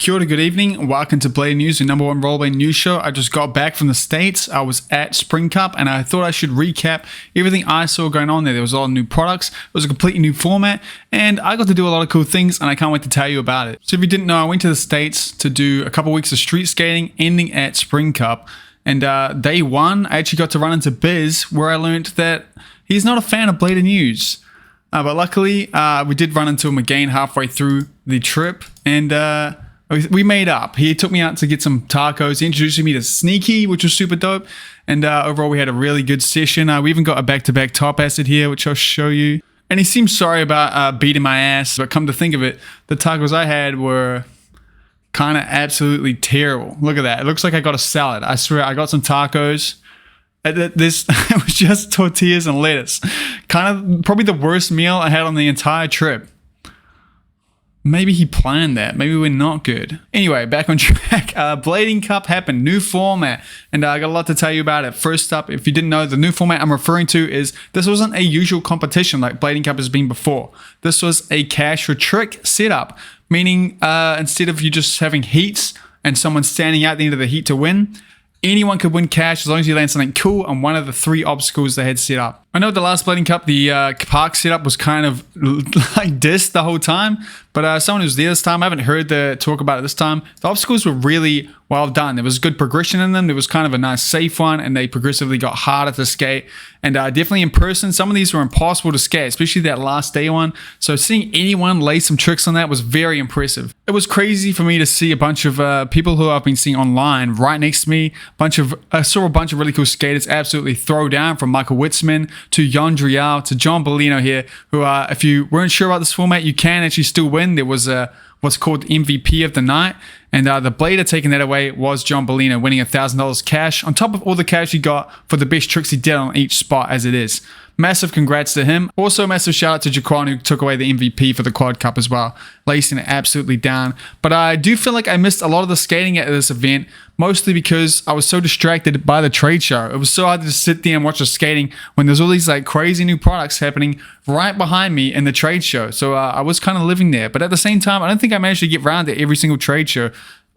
Kia ora, good evening. Welcome to Blading News, your number one rollerblading news show. I just got back from the States. I was at Spring Cup and I thought I should recap everything I saw going on there. There was a lot of new products. It was a completely new format and I got to do a lot of cool things and I can't wait to tell you about it. So if you didn't know, I went to the States to do a couple weeks of street skating ending at Spring Cup. And day one, I actually got to run into Biz where I learned that he's not a fan of Blading News. But luckily, we did run into him again halfway through the trip and we made up. He took me out to get some tacos. He introduced me to Sneaky, which was super dope. And overall, we had a really good session. We even got a back-to-back top acid here, which I'll show you. And he seemed sorry about beating my ass. But come to think of it, the tacos I had were kind of absolutely terrible. Look at that. It looks like I got a salad. I swear, I got some tacos. This it was just tortillas and lettuce. Kind of probably the worst meal I had on the entire trip. Maybe he planned that. Maybe we're not good. Anyway, back on track. Blading Cup happened. New format. And I got a lot to tell you about it. First up, if you didn't know, the new format I'm referring to is this wasn't a usual competition like Blading Cup has been before. This was a cash for trick setup. Meaning instead of you just having heats and someone standing out at the end of the heat to win, anyone could win cash as long as you land something cool on one of the 3 obstacles they had set up. I know at the last Blading Cup, the park setup was kind of like dissed the whole time, but someone who was there this time, I haven't heard the talk about it this time. The obstacles were really well done. There was good progression in them. There was kind of a nice safe one, and they progressively got harder to skate. And definitely in person, some of these were impossible to skate, especially that last day one. So seeing anyone lay some tricks on that was very impressive. It was crazy for me to see a bunch of people who I've been seeing online right next to me. I saw a bunch of really cool skaters absolutely throw down, from Michael Witzeman to Jon to Jon Bolino here, who if you weren't sure about this format, you can actually still win. There was what's called MVP of the night, and the blader taking that away was Jon Bolino, winning $1,000 cash on top of all the cash he got for the best tricks he did on each spot as it is. Massive congrats to him. Also, massive shout out to JaQuan, who took away the MVP for the Quadcup as well, lacing it absolutely down. But I do feel like I missed a lot of the skating at this event, mostly because I was so distracted by the trade show. It was so hard to just sit there and watch the skating when there's all these like crazy new products happening right behind me in the trade show. So I was kind of living there. But at the same time, I don't think I managed to get around to every single trade show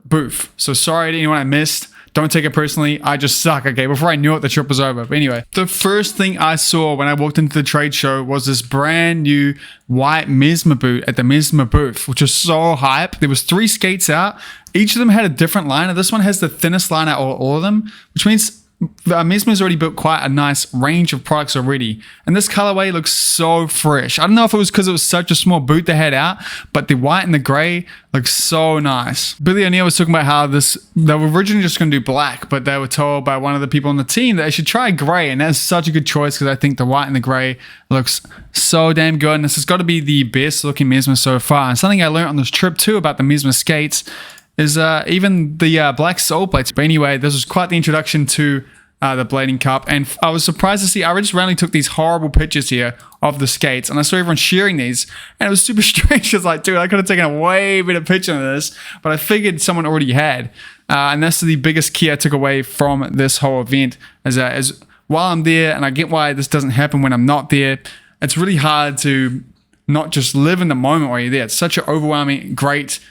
booth. So sorry to anyone I missed. Don't take it personally. I just suck, okay? Before I knew it, the trip was over. But anyway, the first thing I saw when I walked into the trade show was this brand new white Mesmer boot at the Mesmer booth, which was so hype. There was 3 skates out. Each of them had a different liner. This one has the thinnest liner out of all of them, which means Mesmer's already built quite a nice range of products already. And this colorway looks so fresh. I don't know if it was because it was such a small boot they had out, but the white and the gray looks so nice. Billy O'Neill was talking about how they were originally just going to do black, but they were told by one of the people on the team that they should try gray. And that's such a good choice because I think the white and the gray looks so damn good. And this has got to be the best looking Mesmer so far. And something I learned on this trip too about the Mesmer skates is even the black sole plates. But anyway, this was quite the introduction to the Blading Cup, and I was surprised to see I just randomly took these horrible pictures here of the skates, and I saw everyone sharing these, and it was super strange. It's like, dude, I could have taken a way better picture of this, but I figured someone already had, and that's the biggest key I took away from this whole event, as while I'm there, and I get why this doesn't happen when I'm not there, it's really hard to not just live in the moment while you're there. It's such an overwhelming, great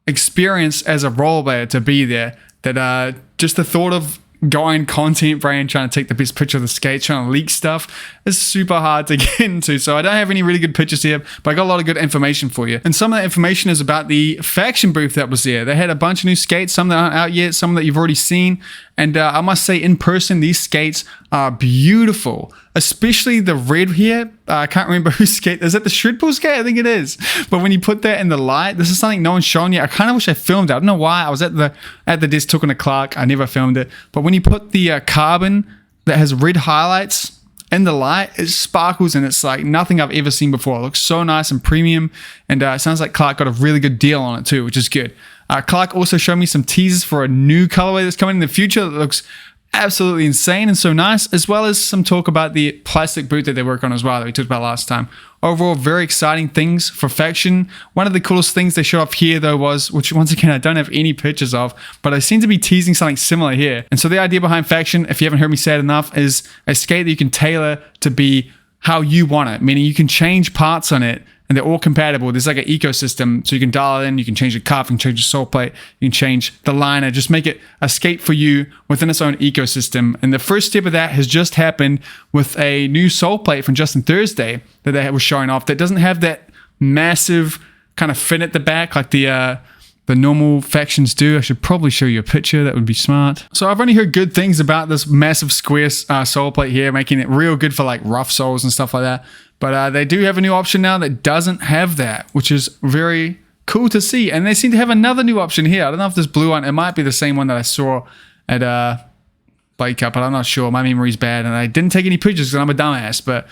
experience as a rollerblader to be there, that just the thought of going content brand, trying to take the best picture of the skates, trying to leak stuff is super hard to get into. So I don't have any really good pictures here, but I got a lot of good information for you. And some of that information is about the faction booth that was there. They had a bunch of new skates, some that aren't out yet, some that you've already seen. And I must say, in person, these skates are beautiful, especially the red here. I can't remember whose skate. Is that the Shred Pool skate? I think it is. But when you put that in the light, this is something no one's shown yet. I kind of wish I filmed it. I don't know why. I was at the desk talking to Clark. I never filmed it. But when you put the carbon that has red highlights in the light, it sparkles and it's like nothing I've ever seen before. It looks so nice and premium. And it sounds like Clark got a really good deal on it too, which is good. Clark also showed me some teasers for a new colorway that's coming in the future that looks absolutely insane and so nice, as well as some talk about the plastic boot that they work on as well that we talked about last time. Overall, very exciting things for faction. One of the coolest things they showed off here though was, which once again I don't have any pictures of, but I seem to be teasing something similar here. And so the idea behind faction, if you haven't heard me say it enough, is a skate that you can tailor to be how you want it, meaning you can change parts on it and they're all compatible. There's like an ecosystem, so you can dial it in, you can change the cup, you can change the sole plate, you can change the liner, just make it a skate for you within its own ecosystem. And the first step of that has just happened with a new sole plate from Justin Thursday that they was showing off that doesn't have that massive kind of fin at the back like the normal factions do. I should probably show you a picture. That would be smart. So I've only heard good things about this massive square sole plate here, making it real good for like rough soles and stuff like that. But they do have a new option now that doesn't have that, which is very cool to see. And they seem to have another new option here. I don't know if this blue one, it might be the same one that I saw at Bladingcup, but I'm not sure. My memory's bad, and I didn't take any pictures because I'm a dumbass. But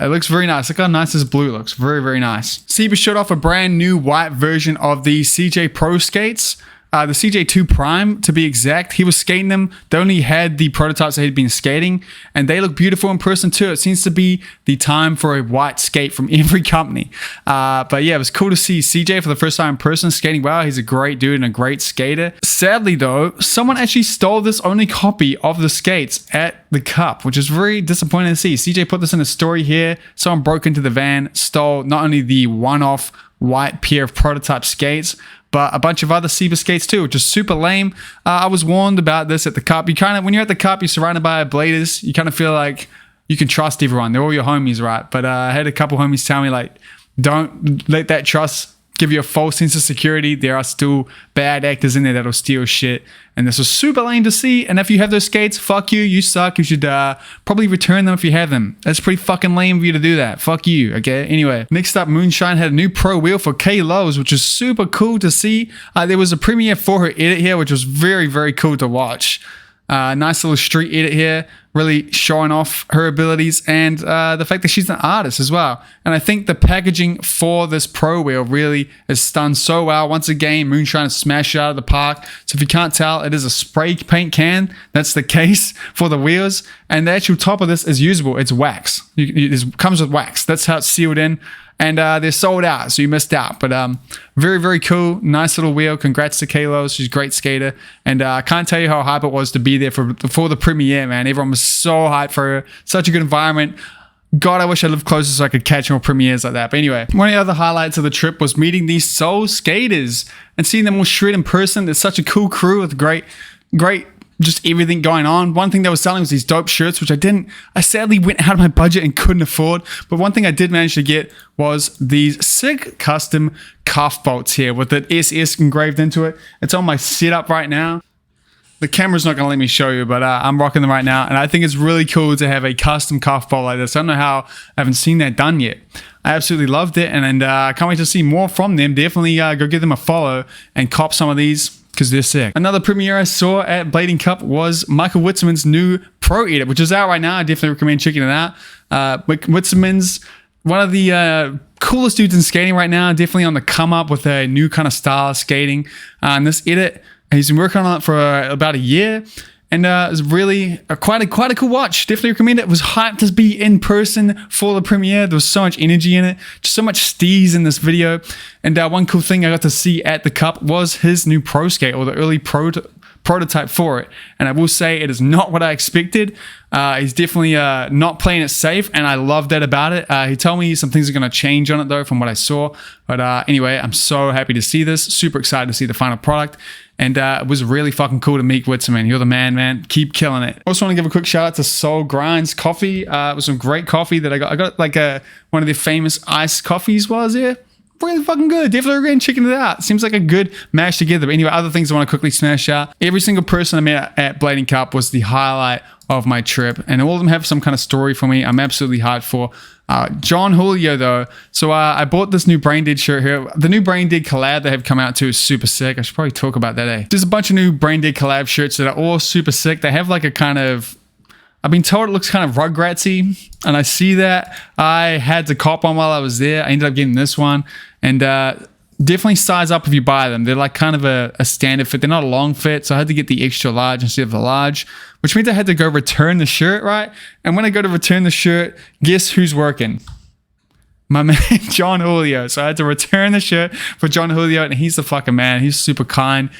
it looks very nice. Look how nice this blue looks. Very, very nice. Seba showed off a brand new white version of the CJ Pro skates. The CJ2 Prime, to be exact. He was skating them. They only had the prototypes that he'd been skating, and they look beautiful in person too. It seems to be the time for a white skate from every company. But yeah, it was cool to see CJ for the first time in person skating well. He's a great dude and a great skater. Sadly though, someone actually stole this only copy of the skates at the Cup, which is very disappointing to see. CJ put this in a story here. Someone broke into the van, stole not only the one-off white pair of prototype skates, but a bunch of other Seba skates too, which is super lame. I was warned about this at the Cup. You kind of, when you're at the Cup, you're surrounded by bladers. You kind of feel like you can trust everyone. They're all your homies, right? But I had a couple homies tell me like, don't let that trust give you a false sense of security. There are still bad actors in there that'll steal shit. And this was super lame to see. And if you have those skates, fuck you. You suck. You should probably return them if you have them. That's pretty fucking lame of you to do that. Fuck you. Okay. Anyway, next up, Moonshine had a new pro wheel for K Lowe's, which is super cool to see. There was a premiere for her edit here, which was very, very cool to watch. Nice little street edit here, really showing off her abilities and the fact that she's an artist as well. And I think the packaging for this pro wheel really is done so well. Once again, Moonshine smashed it out of the park. So if you can't tell, it is a spray paint can. That's the case for the wheels. And the actual top of this is usable. It's wax. It comes with wax. That's how it's sealed in. And they're sold out, so you missed out. But very, very cool. Nice little wheel. Congrats to Kaylo. She's a great skater. And I can't tell you how hype it was to be there for the premiere, man. Everyone was so hyped for her. Such a good environment. God, I wish I lived closer so I could catch more premieres like that. But anyway, one of the other highlights of the trip was meeting these Seoul skaters and seeing them all shred in person. They're such a cool crew with great just everything going on. One thing they were selling was these dope shirts, which I sadly went out of my budget and couldn't afford. But one thing I did manage to get was these sick custom cuff bolts here with the SS engraved into it. It's on my setup right now. The camera's not going to let me show you, but I'm rocking them right now. And I think it's really cool to have a custom cuff bolt like this. I don't know how I haven't seen that done yet. I absolutely loved it. And I can't wait to see more from them. Definitely go give them a follow and cop some of these, because they're sick. Another premiere I saw at Bladingcup was Michael Witzeman's new Pro Edit, which is out right now. I definitely recommend checking it out. Witzeman's one of the coolest dudes in skating right now. Definitely on the come up with a new kind of style of skating. And this edit, he's been working on it for about a year. And it was really quite a cool watch. Definitely recommend it. It was hyped to be in person for the premiere. There was so much energy in it. Just so much steez in this video. And one cool thing I got to see at the Cup was his new pro skate, or the early prototype for it. And I will say it is not what I expected. He's definitely not playing it safe, and I love that about it. He told me some things are going to change on it though from what I saw. But anyway, I'm so happy to see this. Super excited to see the final product. And it was really fucking cool to meet Witzeman. You're the man. Keep killing it. Also want to give a quick shout out to Soul Grinds Coffee. It was some great coffee that I got. I got like one of their famous iced coffees was there. Really fucking good. Definitely recommend checking it out. Seems like a good mash together. But anyway, other things I want to quickly smash out. Every single person I met at Bladingcup was the highlight of my trip. And all of them have some kind of story for me. I'm absolutely hyped for. Jon Bolino though. So I bought this new Braindead shirt here. The new Braindead collab they have come out too is super sick. I should probably talk about that, eh? There's a bunch of new Braindead collab shirts that are all super sick. They have like a kind of, I've been told it looks kind of Rugratsy, and I see that. I had to cop one while I was there. I ended up getting this one, and definitely size up if you buy them. They're like kind of a standard fit. They're not a long fit, so I had to get the extra large instead of the large, which means I had to go return the shirt, right? And when I go to return the shirt, guess who's working? My man, Jon Bolino. So I had to return the shirt for Jon Bolino, and he's the fucking man. He's super kind.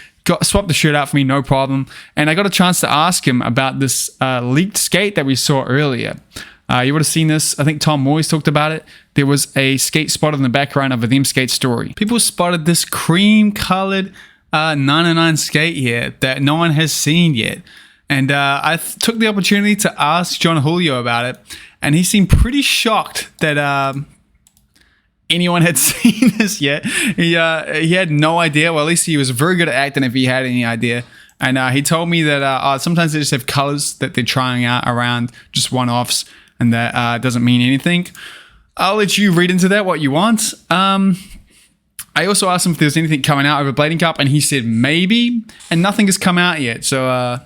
Swapped the shirt out for me, no problem. And I got a chance to ask him about this leaked skate that we saw earlier. You would have seen this. I think Tom Moyes talked about it. There was a skate spotted in the background of a Them Skate story. People spotted this cream-colored 99 skate here that no one has seen yet. And I took the opportunity to ask Jon Bolino about it, and he seemed pretty shocked that anyone had seen this yet. He had no idea. Well, at least he was very good at acting if he had any idea. And he told me that sometimes they just have colors that they're trying out around just one-offs, and that doesn't mean anything. I'll let you read into that what you want. I also asked him if there's anything coming out over Bladingcup, and he said maybe, and nothing has come out yet. So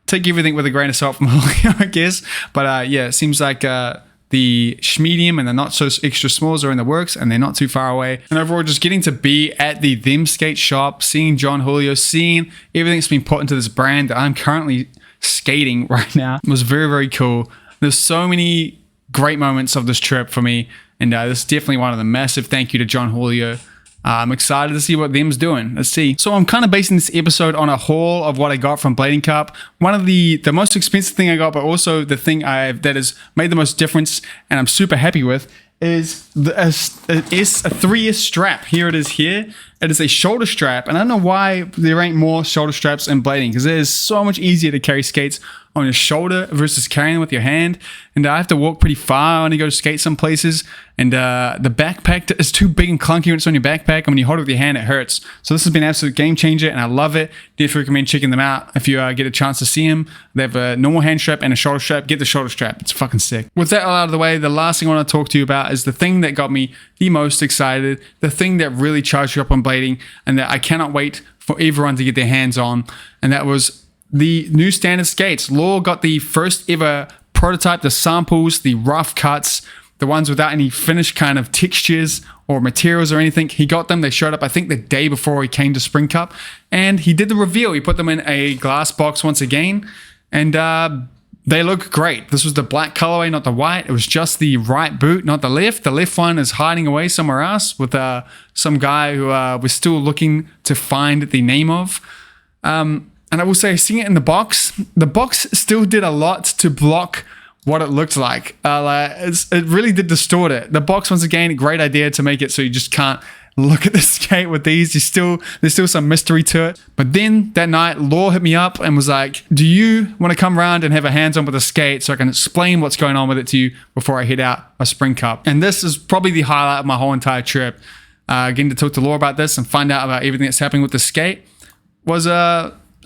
take everything with a grain of salt from Bolino, I guess. But yeah, it seems like the medium and the not so extra smalls are in the works, and they're not too far away. And overall, just getting to be at the Them Skate shop, seeing Jon Bolino, seeing everything that's been put into this brand that I'm currently skating right now was very, very cool. There's so many great moments of this trip for me, and this is definitely one of them. Massive thank you to Jon Bolino. I'm excited to see what Them's doing. Let's see. So I'm kind of basing this episode on a haul of what I got from Bladingcup. One of the most expensive thing I got, but also the thing that has made the most difference and I'm super happy with, is a 3S strap. Here it is here. It is a shoulder strap, and I don't know why there ain't more shoulder straps in blading, because it is so much easier to carry skates on your shoulder versus carrying them with your hand. And I have to walk pretty far when you go to skate some places, and the backpack is too big and clunky when it's on your backpack, and when you hold it with your hand it hurts. So this has been an absolute game changer, and I love it. Definitely recommend checking them out if you get a chance to see them. They have a normal hand strap and a shoulder strap. Get the shoulder strap, it's fucking sick. With that all out of the way, the last thing I want to talk to you about is the thing that got me the most excited, the thing that really charged you up on blading, and that I cannot wait for everyone to get their hands on, and that was the new standard skates. Law got the first ever prototype, the samples, the rough cuts, the ones without any finished kind of textures or materials or anything. He got them. They showed up, I think, the day before he came to Spring Cup, and he did the reveal. He put them in a glass box once again, and they look great. This was the black colorway, not the white. It was just the right boot, not the left. The left one is hiding away somewhere else with some guy who we're still looking to find the name of. And I will say, seeing it in the box still did a lot to block what it looked like. It really did distort it. The box, once again, a great idea to make it so you just can't look at the skate with these. There's still some mystery to it. But then that night, Law hit me up and was like, do you want to come around and have a hands-on with the skate so I can explain what's going on with it to you before I head out a Spring Cup? And this is probably the highlight of my whole entire trip. Getting to talk to Law about this and find out about everything that's happening with the skate was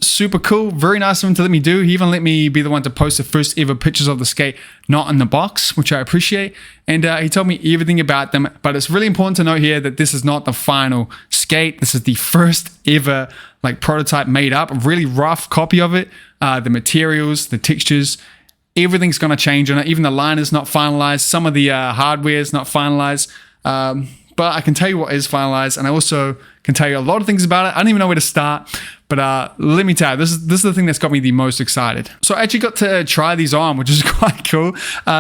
super cool. Very nice of him to let me do. He even let me be the one to post the first ever pictures of the skate not in the box, which I appreciate. And he told me everything about them. But it's really important to note here that this is not the final skate. This is the first ever prototype made up, a really rough copy of it. The materials, the textures, everything's going to change on it. Even the line is not finalized. Some of the hardware is not finalized. But I can tell you what is finalized, and I also can tell you a lot of things about it. I don't even know where to start, but let me tell you, this is the thing that's got me the most excited. So I actually got to try these on, which is quite cool.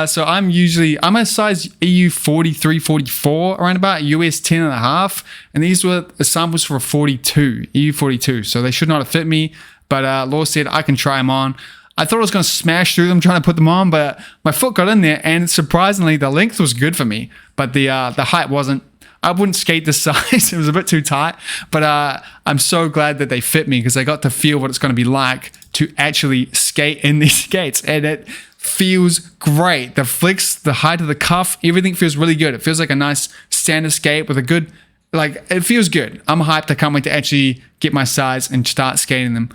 So I'm a size EU 43, 44, around about US 10 and a half, and these were samples for a 42, EU 42, so they should not have fit me, but Law said I can try them on. I thought I was going to smash through them trying to put them on, but my foot got in there, and surprisingly, the length was good for me, but the height wasn't. I wouldn't skate this size. It was a bit too tight, but I'm so glad that they fit me because I got to feel what it's going to be like to actually skate in these skates, and it feels great. The flicks, the height of the cuff, everything feels really good. It feels like a nice standard skate with a good, it feels good. I'm hyped. I can't wait to actually get my size and start skating them.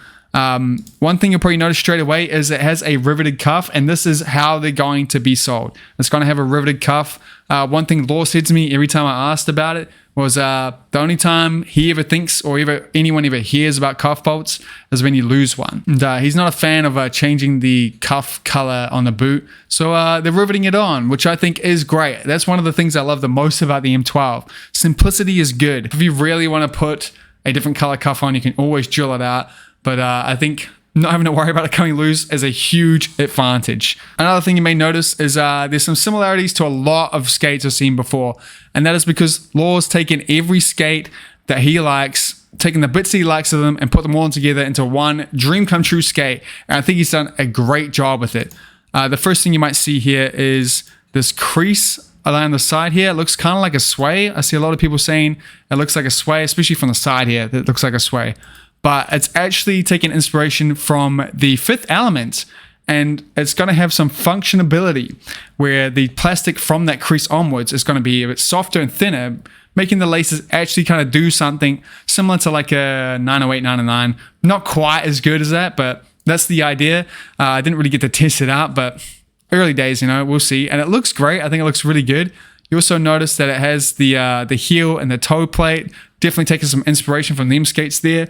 One thing you'll probably notice straight away is it has a riveted cuff, and this is how they're going to be sold. It's going to have a riveted cuff. One thing Law said to me every time I asked about it was the only time he ever thinks or anyone ever hears about cuff bolts is when you lose one. And he's not a fan of changing the cuff color on the boot, so they're riveting it on, which I think is great. That's one of the things I love the most about the M12. Simplicity is good. If you really want to put a different color cuff on, you can always drill it out. But I think not having to worry about it coming loose is a huge advantage. Another thing you may notice is there's some similarities to a lot of skates I've seen before. And that is because Law's taken every skate that he likes, taking the bits he likes of them and put them all together into one dream come true skate. And I think he's done a great job with it. The first thing you might see here is this crease along the side here. It looks kind of like a sway. I see a lot of people saying it looks like a sway, especially from the side here. It looks like a sway. But it's actually taking inspiration from the Fifth Element, and it's going to have some functionability where the plastic from that crease onwards is going to be a bit softer and thinner, making the laces actually kind of do something similar to like a 908, 909. Not quite as good as that, but that's the idea. I didn't really get to test it out, but early days, you know, we'll see. And it looks great. I think it looks really good. You also notice that it has the heel and the toe plate. Definitely taking some inspiration from them skates there.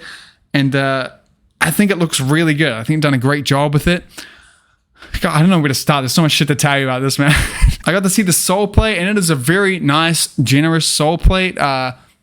And I think it looks really good. I think I've done a great job with it. God, I don't know where to start. There's so much shit to tell you about this, man. I got to see the sole plate, and it is a very nice, generous sole plate.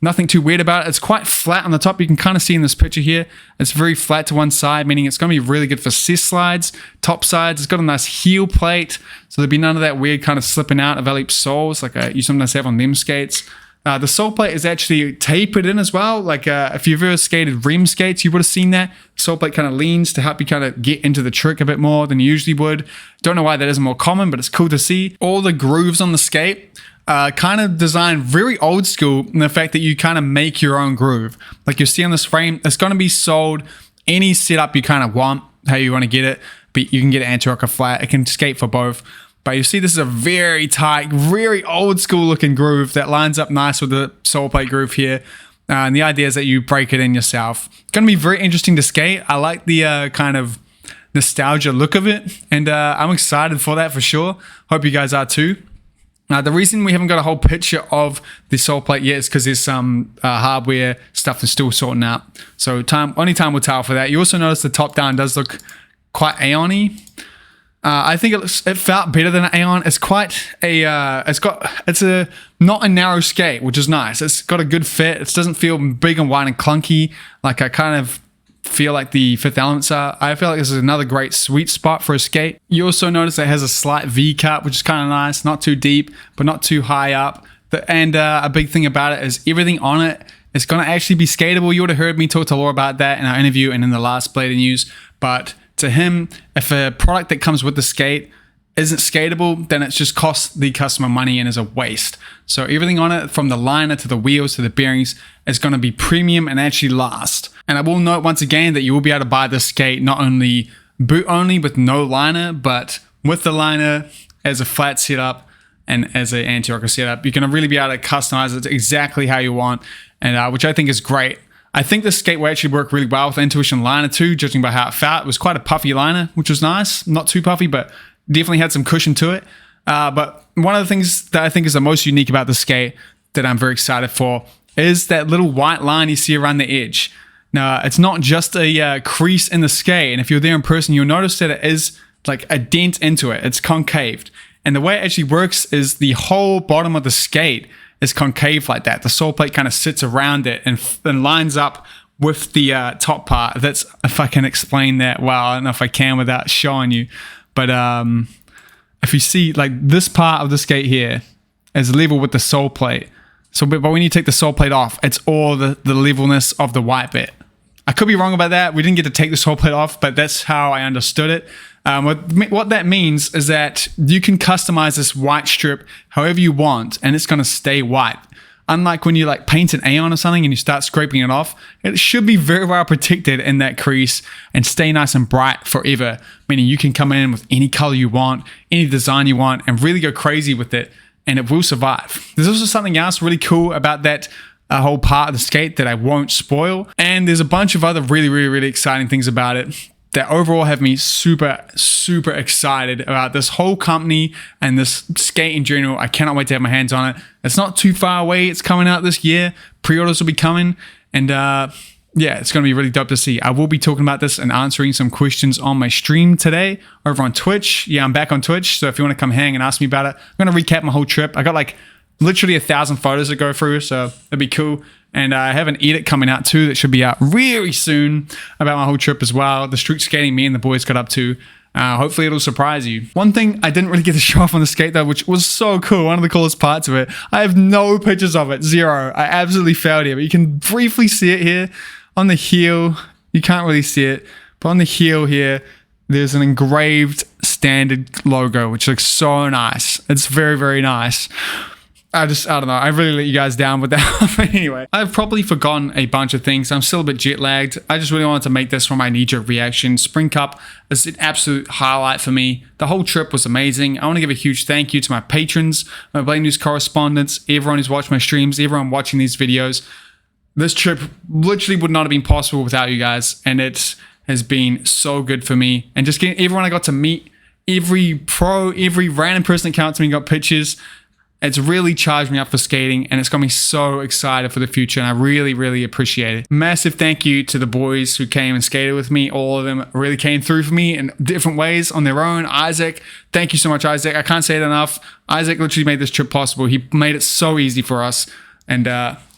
Nothing too weird about it. It's quite flat on the top. You can kind of see in this picture here. It's very flat to one side, meaning it's going to be really good for cess slides, top sides. It's got a nice heel plate, so there'll be none of that weird kind of slipping out of Elite soles like you sometimes have on them skates. The sole plate is actually tapered in as well. Like if you've ever skated rim skates, you would have seen that. The sole plate kind of leans to help you kind of get into the trick a bit more than you usually would. Don't know why that isn't more common, but it's cool to see. All the grooves on the skate kind of designed very old school in the fact that you kind of make your own groove. Like you see on this frame, it's going to be sold any setup you kind of want, how you want to get it. But you can get it anti-rock or flat. It can skate for both. But you see this is a very tight, very old school looking groove that lines up nice with the sole plate groove here. And the idea is that you break it in yourself. It's going to be very interesting to skate. I like the kind of nostalgia look of it. And I'm excited for that for sure. Hope you guys are too. The reason we haven't got a whole picture of the sole plate yet is because there's some hardware stuff that's still sorting out. So only time will tell for that. You also notice the top down does look quite Aeon-y. I think it felt better than an Aeon. It's quite a it's not a narrow skate, which is nice. It's got a good fit. It doesn't feel big and wide and clunky like I kind of feel like the Fifth Elements are. I feel like this is another great sweet spot for a skate. You also notice it has a slight V cut, which is kind of nice. Not too deep, but not too high up. And a big thing about it is everything on it is going to actually be skatable. You would have heard me talk to Laura about that in our interview and in the last Bladed News. But to him, if a product that comes with the skate isn't skatable, then it just costs the customer money and is a waste. So everything on it, from the liner to the wheels to the bearings, is going to be premium and actually last. And I will note once again that you will be able to buy this skate not only boot only with no liner, but with the liner as a flat setup and as an anti-rocker setup. You can really be able to customize it exactly how you want, and which I think is great. I think this skate will actually work really well with Intuition liner too, judging by how it felt. It was quite a puffy liner, which was nice. Not too puffy, but definitely had some cushion to it. But one of the things that I think is the most unique about the skate that I'm very excited for is that little white line you see around the edge. Now, it's not just a crease in the skate. And if you're there in person, you'll notice that it is like a dent into it. It's concaved. And the way it actually works is the whole bottom of the skate is concave like that. The sole plate kind of sits around it and lines up with the top part. That's, if I can explain that well. I don't know if I can without showing you. But if you see, like, this part of the skate here is level with the sole plate. So, but when you take the sole plate off, it's all the levelness of the white bit. I could be wrong about that. We didn't get to take the sole plate off, but that's how I understood it. What that means is that you can customize this white strip however you want, and it's going to stay white. Unlike when you like paint an Aeon or something and you start scraping it off, it should be very well protected in that crease and stay nice and bright forever. Meaning you can come in with any color you want, any design you want, and really go crazy with it, and it will survive. There's also something else really cool about that whole part of the skate that I won't spoil. And there's a bunch of other really exciting things about it that overall have me super excited about this whole company and this skate in general. I cannot wait to have my hands on it. It's not too far away. It's coming out this year. Pre-orders will be coming. And yeah, it's going to be really dope to see. I will be talking about this and answering some questions on my stream today over on Twitch. Yeah, I'm back on Twitch. So if you want to come hang and ask me about it, I'm going to recap my whole trip. I got like literally 1,000 photos to go through. So it'd be cool. And I have an edit coming out too that should be out really soon about my whole trip as well. The street skating me and the boys got up to. Hopefully it'll surprise you. One thing I didn't really get to show off on the skate though, which was so cool, one of the coolest parts of it. I have no pictures of it, zero. I absolutely failed here, but you can briefly see it here on the heel. You can't really see it, but on the heel here, there's an engraved standard logo, which looks so nice. It's very, very nice. I don't know. I really let you guys down with that. But anyway, I've probably forgotten a bunch of things. I'm still a bit jet lagged. I just really wanted to make this for my knee-jerk reaction. Spring Cup is an absolute highlight for me. The whole trip was amazing. I want to give a huge thank you to my patrons, my Blading News correspondents, everyone who's watched my streams, everyone watching these videos. This trip literally would not have been possible without you guys, and it has been so good for me. And just getting everyone I got to meet, every pro, every random person that came up to me and got pictures. It's really charged me up for skating, and it's got me so excited for the future, and I really, really appreciate it. Massive thank you to the boys who came and skated with me. All of them really came through for me in different ways on their own. Isaac, thank you so much, Isaac. I can't say it enough. Isaac literally made this trip possible. He made it so easy for us, and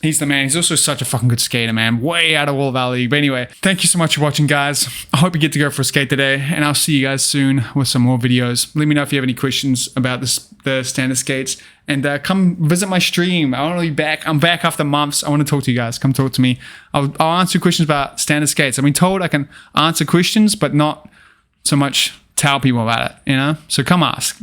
he's the man. He's also such a fucking good skater, man. Way out of all of our league. But anyway, thank you so much for watching, guys. I hope you get to go for a skate today, and I'll see you guys soon with some more videos. Let me know if you have any questions about the standard skates, and come visit my stream. I want to be back. I'm back after months. I want to talk to you guys. Come talk to me. I'll answer questions about standard skates. I've been told I can answer questions, but not so much tell people about it, you know? So come ask.